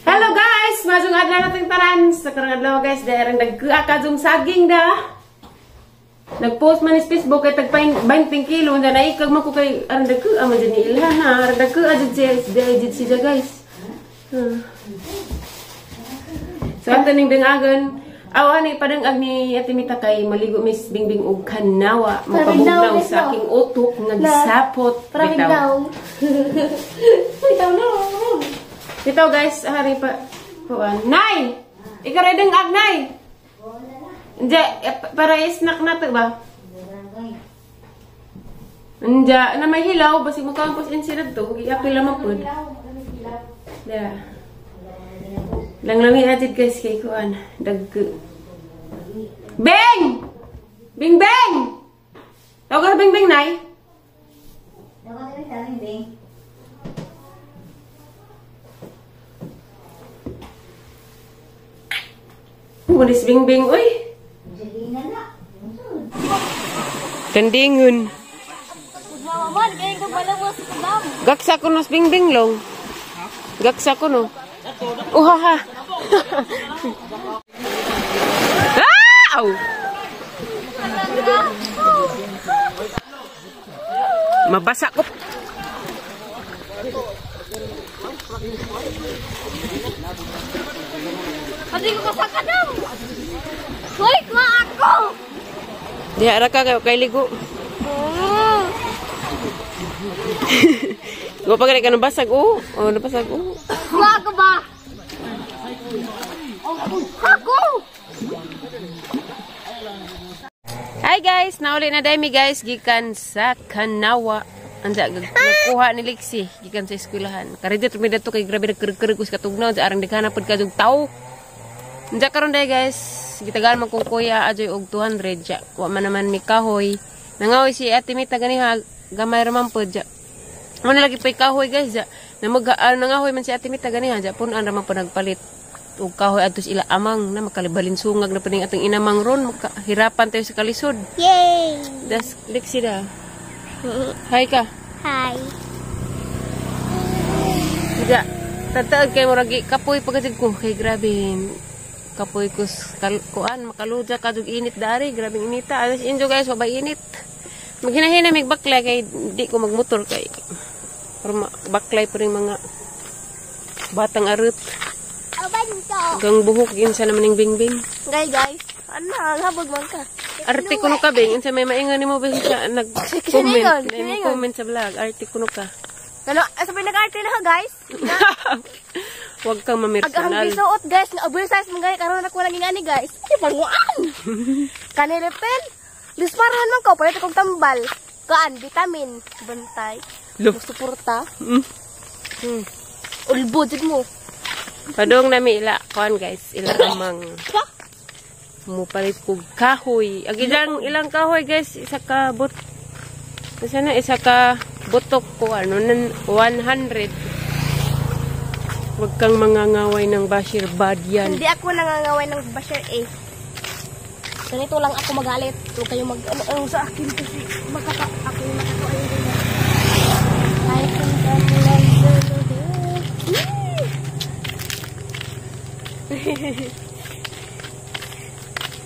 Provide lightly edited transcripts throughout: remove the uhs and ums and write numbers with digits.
Hello guys! Masong adlaw natin taran. Sa karang adlaw guys, dahil nagkaakadong saging da. Nag-post man sa Facebook kay tagpain 20 kilo. Na naikag mo ko kay arang dagka. Aman dyan ni Ilhan ha. Arang dagka adjud siya guys. So ang taning dengagan. Awa ni padang ni Atimita kay maligo Miss Bingbing og kanawa. Mapabugnaw sa aking utok nga gisapot. Bitaw. Bitaw no. Bitaw guys, hari pa. Nay! Ikaw rin ang agnay! Hindi, para snack natin ba? Hindi, na may hilaw, basi mo kampos insinad to. Mag-iapil naman po. Lang-langi natin guys kay Kuan. Dagko. Beng! Bing Beng! Tawag ka Bing Beng, Nay? Tawag ka Bing Beng. Mulis Bing Bing, uy! Tandingun. Gaksa ko nos Bing Bing long. Gaksa ko no. Uhaha. Aw! Mabasa ko. Pati ko kasakadam. Hoy, kuha ako. Diha ka kay ligo. Go pa ka nabasag oh. Oh, nabasag oh. Kuha ako ba? Ako. Hi guys, nauli na dami guys gikan sa Kanawa. Anja nakuha ni Lexi gikan sa eskwelahan. Karede tumida to kay grabe nagkereg-kereg us katugnaw sa arang dikana pud kadug tawo. Anja karon day guys, gitagaan man kong kuya ajoy og 200 ja. Wa man naman mi kahoy. Nangawi si Atimita ganiha gamay ra man pud ja. Ano lagi pay kahoy guys ja. Nangahoy man si Atimita ganiha ja pun an ra man nagpalit og kahoy adtos ila amang na makalibalin sungag na paning atong inamang ron hirapan tayo sa kalisod. Yay! Das Lexi da. Hi ka. Hi. Ja. Tataag kay mo ragi kapoy pagkatid ko kay grabe. Kapoy ko kuan makaluja kadug init dari, grabe inita. Alas injo guys, mabay init. Maghinahin mig baklay kay di ko magmotor kay. Pero baklay pa rin mga batang arut. Gang buhok yun sa naman ng bingbing. Guys. Ano, habog man ka. Arte kuno ka bing, unsa may maingan nimo ba siya nag-comment. Comment sa vlog, arte kuno ka. Ano, sabi nag-arte na ka guys. Huwag kang mamirsanal. Ang bisuot guys, na-abul size mga guys, karon ako lagi ngani guys. Ay, panguan. Kanilipin. Lisparahan man ko, pwede kong tambal. Kaan, vitamin, bantay. Suporta. Ulbo, jud mo. Padong nami ila, kuan guys, ila amang mupalit kog kahoy. Ag ilang kahoy guys, isa ka isa ka butok ko ano 100. Huwag kang mangangaway ng Bashir bad yan. Hindi ako nangangaway ng Bashir eh. Ganito lang ako magalit. Huwag kayo mag-ano sa akin kasi ako yung nakakain din. I think I'm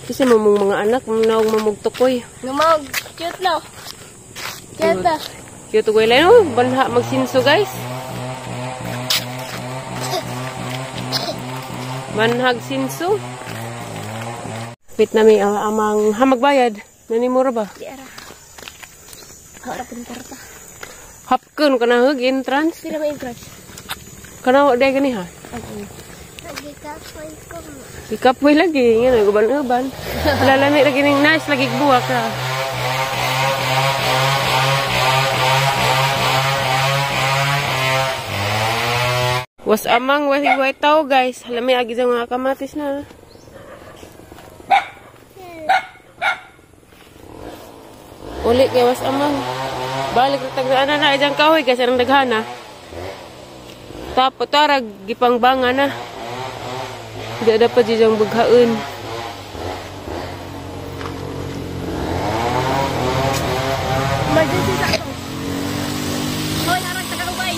Kasi mga anak, manawag mamugtukoy. Namag, cute na. Cute na. Cute ko ilan, oh, banha magsinso guys. Manhag sinso. Pit na may amang hamagbayad. Nanimura ba? Di ara. Harap ng karta. Hapkun ka na hug entrance. Di na may entrance. Kana day gani ha? Nagkakapoy ko. Ikapoy lagi, yan uban-uban. Lalami lagi ning nice lagi buwak ra. Was amang wahi tao guys. Lami agi sa mga kamatis na. Uli kay was amang. Balik ra tagdaan na ijang kahoy guys anang daghana. Tapos tarag gipangbangan na. Di dapat jijang baghaon. Emergency sa ako. Hoy, harang taga-ubay.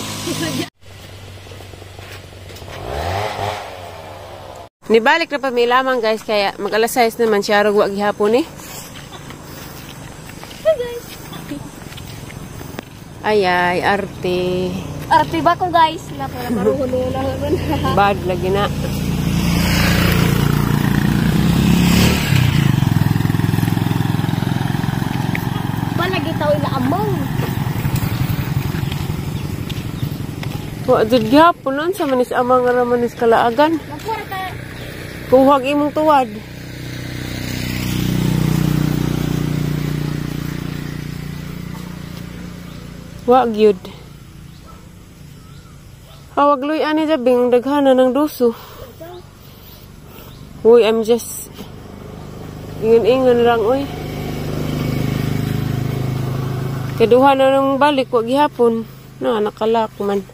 Nibalik na pa may lamang guys, kaya mag-alas 6 naman siya arog wag gihapon eh. Hi guys. Ay, arte. Arte ba ko guys? Naparuhon na naman. Bad lagi na. Palagi tao ina among. Wa jud gihapon nun sa manis amang nga manis kalaagan. Napura ta. Kuhag imong tuwad. Wa gyud. Hawag luy ani jabing daghana ng duso. Uy, I'm just ingon lang uy. Kaduha na nang balik wa gihapon. Na nakalak man.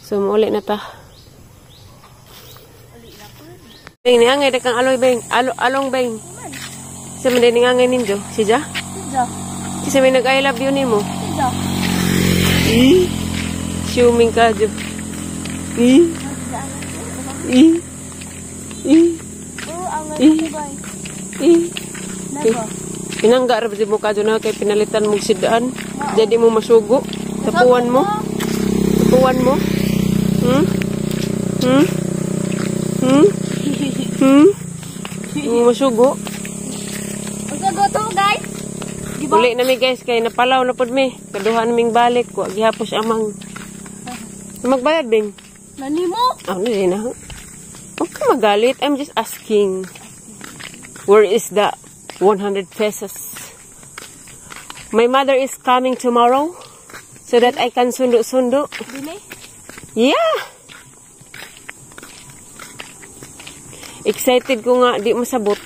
So muuli na ta. Beng ni angay dekang aloy beng. Along beng. Sa man ni angay ninjo. Sija? Sija. Kasi may nag-I love you nimo. Sija. Assuming ka jo. Oh, ang ko guys. Nako. Pinangga ra mo ka na kay pinalitan mong sidaan. Jadi mo masugo. Tapuan mo. Tapuan mo. Masugo. Masugo to guys. Uli na mi guys kay napalaw na pod mi. Kaduha naming balik wa gihapos amang. Magbayad bing. Nanimo? Ano din na? Huwag ka magalit. I'm just asking. Where is the 100 pesos? My mother is coming tomorrow so that I can sundo-sundo. Dili? Yeah! Excited ko nga, di masabot.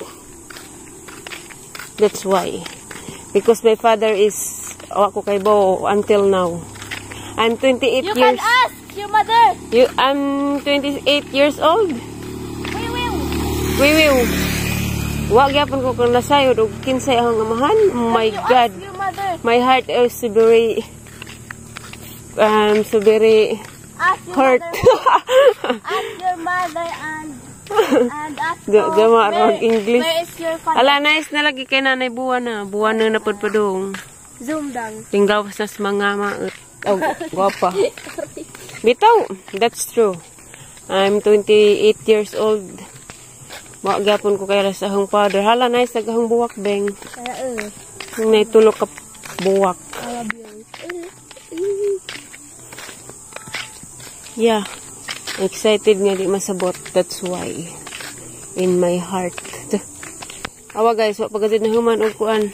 That's why. Because my father is, ako kay Bo until now. I'm 28 You years. can ask your mother. I'm 28 years old. Wiwiw. Wag yapon ko kung nasayod o kinsay ang amahan. Oh my God. Ask your mother. My heart is very Ask your hurt. mother. Ask your mother and ask Jama mag English. Where is your father? Ala, nice na lagi kay nanay buwan na. Buwan na napadpadong. Zoom down. Tinggaw sa mga maot. Oh, guwapa. Bitaw, that's true. I'm 28 years old. Magyapon ko kay rasahong father. Hala, nice nagahong buwak, beng. Kaya Naitulog ka buwak. I love you. Yeah. Excited nga di masabot. That's why. In my heart. Awa guys, wa pagkatid na human o kuan.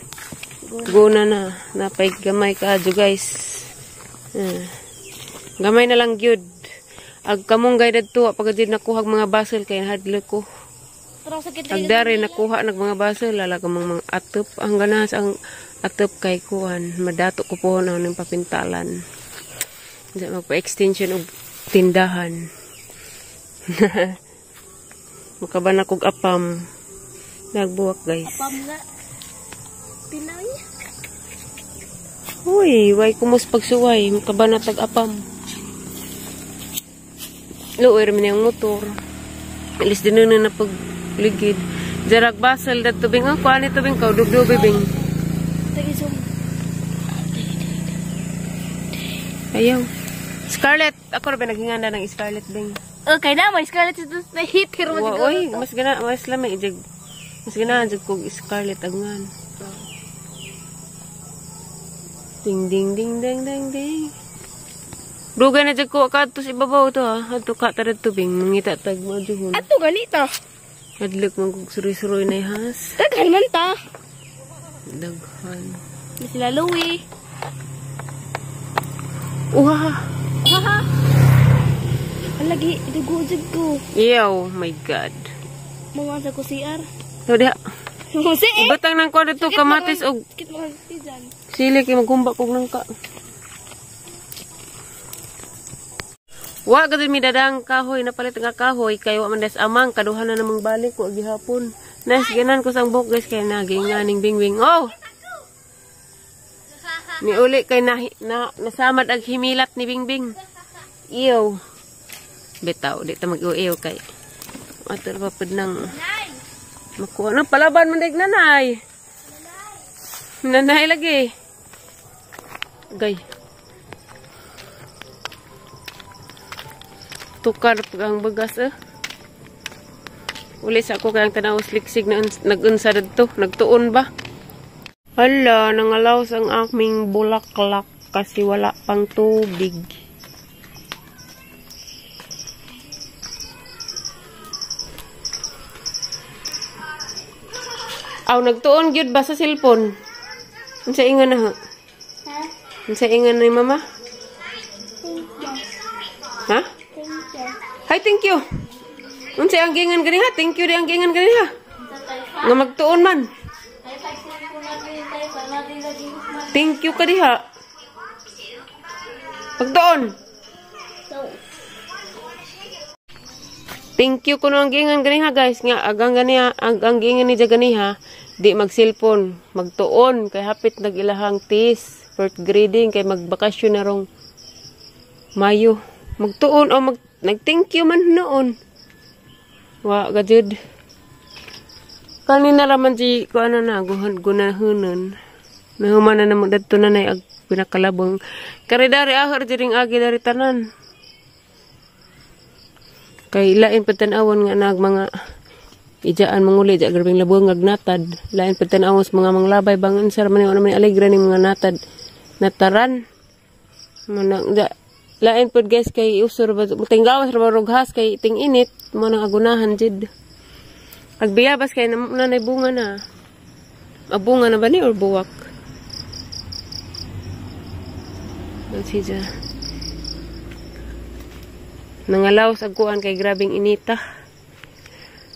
Guna na. Napay gamay ka adyo guys. Gamay na lang gyud. Ag kamong guided to, pagkatid nakuhag mga basel kay nahadlo ko. Agdari nakuha nag mga basel, lala ka mga atop. Ang ganas ang atop kay kuan. Madato ko po na ng papintalan. Magpa-extension og tindahan. Mukaba na kog apam. Nagbuwak guys. Apam nga. Pinay. Uy, way kumus pagsuway. Mukaba na tag apam. Luoy raman yung motor. Alis din na pagligid. Jarag basal dat tubing. Ang kuha ni tubing ka. Dugdubi bing. Tag-isong. Ayaw. Scarlett. Ako rin ba naghinganda ng Scarlett bing? Okay na, may Scarlett ito na hitir mo siguro. Uy, mas lamay. Mas ganahan kog Scarlett agngan. Ding ding ding ding ding ding. Dugay na jag ko kadto sa ibabaw to ha. Adto ka tarad tubing mangita tag majuhon. Ato ganita. Adlok man kog suroy-suroy na ihas. Daghan man ta. Daghan. Di sila Louie. Uha. Haha. Lagi dugo jud ko. Ew, my God. Mga sa CR. So diha. Musi eh. Ibatang nang kuha dito kamatis og Kit mo diyan. sili kay magkumba kog nangka. Wa gud mi dadang kahoy na palit nga kahoy kay wa man des amang kaduha na namang balik wa gihapon. Nice ganan ko sang buhok guys kay naginganing bingwing. Oh. Ni uli kay nasamad ag himilat ni Bingbing. Ew. Bitaw, di ta mag-uiw kay. Ato pa pud nang makuha na palaban man dig nanay. Nanay lagi. Gay. Tukar ang bagas uli sa ako kayang tanawos liksig na nag-unsa dito. Nagtuon ba? Hala, nangalaws ang aming bulaklak kasi wala pang tubig. Aw, nagtuon gyud ba sa cellphone? Unsa ingon na ha? Unsa ingon ni mama? Ha? Hi, thank you. Unsa ang gingan gani ha? Thank you di ang gingan gani ha. Nga magtuon man. Thank you ka diha. Pagtuon. Thank you kuno ang gingan gani ha guys. Nga agang gani ha, ang gingan ni gani ha. Di mag-cellphone, magtuon kay hapit nag-ilahang tis, first grading kay magbakasyon na rong Mayo. Magtuon o nag-thank you man noon. Wa gajud. Kanina raman si ko ano na gunahunon. Nahuman na namo dadto na nay ag pinakalabong. Kare dari ahor jiring agi dari tanan. Kay lain patan-awon nga nag mga ijaan manguli ja grabing labong ngagnatad. Lain patan-awon mga manglabay bangon sar man naman alegre ning mga natad nataran. Manang lain pod guys kay usur ba tinggawas ra rughas kay ting init mo nang agunahan jid. Agbiyabas kay nanay bunga na. Abunga na ba ni or buwak? Sija. Nangalaw sa kuan kay grabing inita.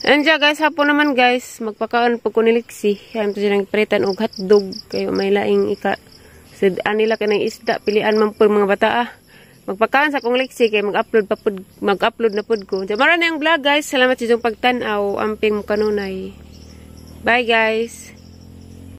Anja guys, hapon naman guys, magpakaon po ko ni Lixie. Hayam to silang pretan og hotdog kay may laing ika. Sid anila kanang isda pilian man po mga bata ah. Magpakaon sa kong Lixie kay mag-upload na pud ko. Mara na yung vlog guys. Salamat sa inyong pagtan-aw. Amping mo kanunay. Bye guys.